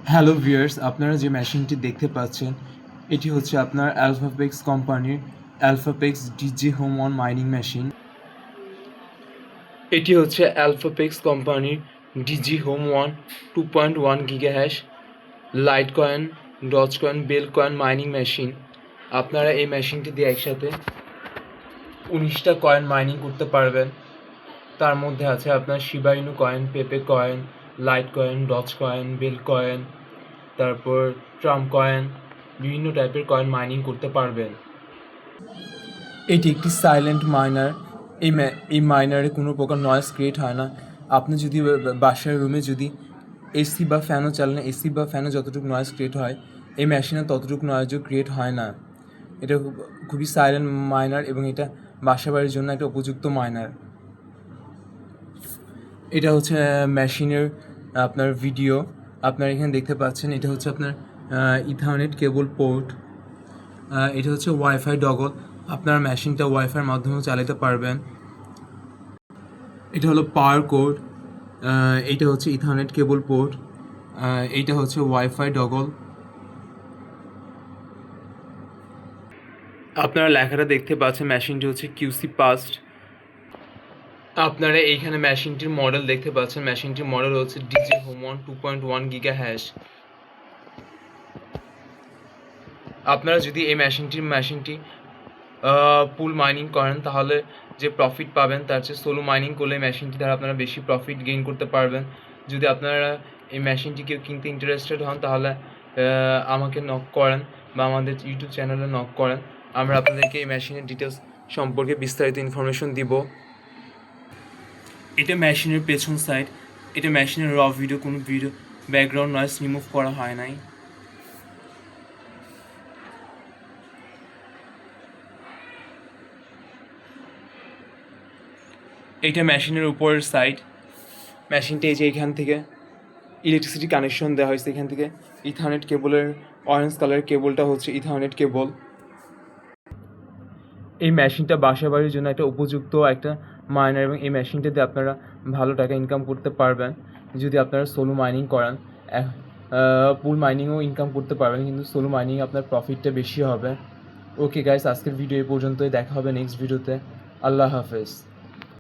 Hello viewers, আপনারা যে মেশিনটি দেখতে পাচ্ছেন এটি হচ্ছে আপনার অ্যালফাপেক্স কোম্পানির Alphapex DG home on mining machine. এটি হচ্ছে অ্যালফাপেক্স কোম্পানির DG home one 2.1 gigahash light coin, dodge coin, bell coin mining machine. আপনারা এই মেশিনটি দিয়ে একসাথে 19টা কয়েন মাইনিং করতে পারবেন। তার মধ্যে আছে আপনার Shiba Inu coin, Pepe coin, light coin, dodge coin, bell coin, তারপর ট্রাম্প কয়েন, বিভিন্ন টাইপের কয়েন মাইনিং করতে পারবেন। এটি একটি সাইলেন্ট মাইনার। এই মাইনারে কোনো প্রকার নয়েজ ক্রিয়েট হয় না। আপনি যদি বাসার রুমে যদি এসি বা ফ্যানও চালান, এসি বা ফ্যানে যতটুকু নয়েজ ক্রিয়েট হয় এই মেশিনে ততটুকু নয়েজও ক্রিয়েট হয় না। এটা খুবই সাইলেন্ট মাইনার এবং এটা বাসা বাড়ির জন্য একটা উপযুক্ত মাইনার। এটা হচ্ছে মেশিনের আপনার ভিডিও আপনারা এখানে দেখতে পাচ্ছেন। এটা হচ্ছে আপনার ইথারনেট কেবল পোর্ট। এটা হচ্ছে ওয়াইফাই ডগল, আপনার মেশিনটা ওয়াইফাইয়ের মাধ্যমেও চালাতে পারবেন। এটা হলো পাওয়ার কোড, এইটা হচ্ছে ইথারনেট কেবল পোর্ট, এইটা হচ্ছে ওয়াইফাই ডগল। আপনারা লেখাটা দেখতে পাচ্ছেন, মেশিনটি হচ্ছে কিউসি পাস্ট। আপনারা এইখানে মেশিনটির মডেল দেখতে পাচ্ছেন, মেশিনটির মডেল হচ্ছে ডিজি হোম ওয়ান 2.1 গিগাহ্যাশ। আপনারা যদি এই মেশিনটি পুল মাইনিং করেন তাহলে যে প্রফিট পাবেন তার চেয়ে সোলো মাইনিং করলে মেশিনটি দ্বারা আপনারা বেশি প্রফিট গেইন করতে পারবেন। যদি আপনারা এই মেশিনটি কেউ কিনতে ইন্টারেস্টেড হন তাহলে আমাকে নক করেন বা আমাদের ইউটিউব চ্যানেলে নক করেন, আমরা আপনাদেরকে এই মেশিনের ডিটেলস সম্পর্কে বিস্তারিত ইনফরমেশন দিব। এটা মেশিনের পেছন সাইড, এটা মেশিনের র ভিডিও, কোনো ভিডিও ব্যাকগ্রাউন্ড নয়েজ রিমুভ করা হয় নাই। এইটা মেশিনের উপরের সাইড। মেশিনটা এই যে এখান থেকে ইলেকট্রিসিটি কানেকশন দেওয়া হয়েছে, এখান থেকে ইথারনেট কেবলের অরেঞ্জ কালারের কেবলটা হচ্ছে ইথারনেট কেবল। এই মেশিনটা বাসা বাড়ির জন্য একটা উপযুক্ত একটা মাইনার এবং এই মেশিনটাতে আপনারা ভালো টাকা ইনকাম করতে পারবেন যদি আপনারা সোলো মাইনিং করেন। পুল মাইনিংও ইনকাম করতে পারবেন, কিন্তু সোলো মাইনিং আপনার প্রফিটটা বেশি হবে। ওকে গাইস, আজকের ভিডিও এই পর্যন্তই, দেখা হবে নেক্সট ভিডিওতে। আল্লাহ হাফেজ।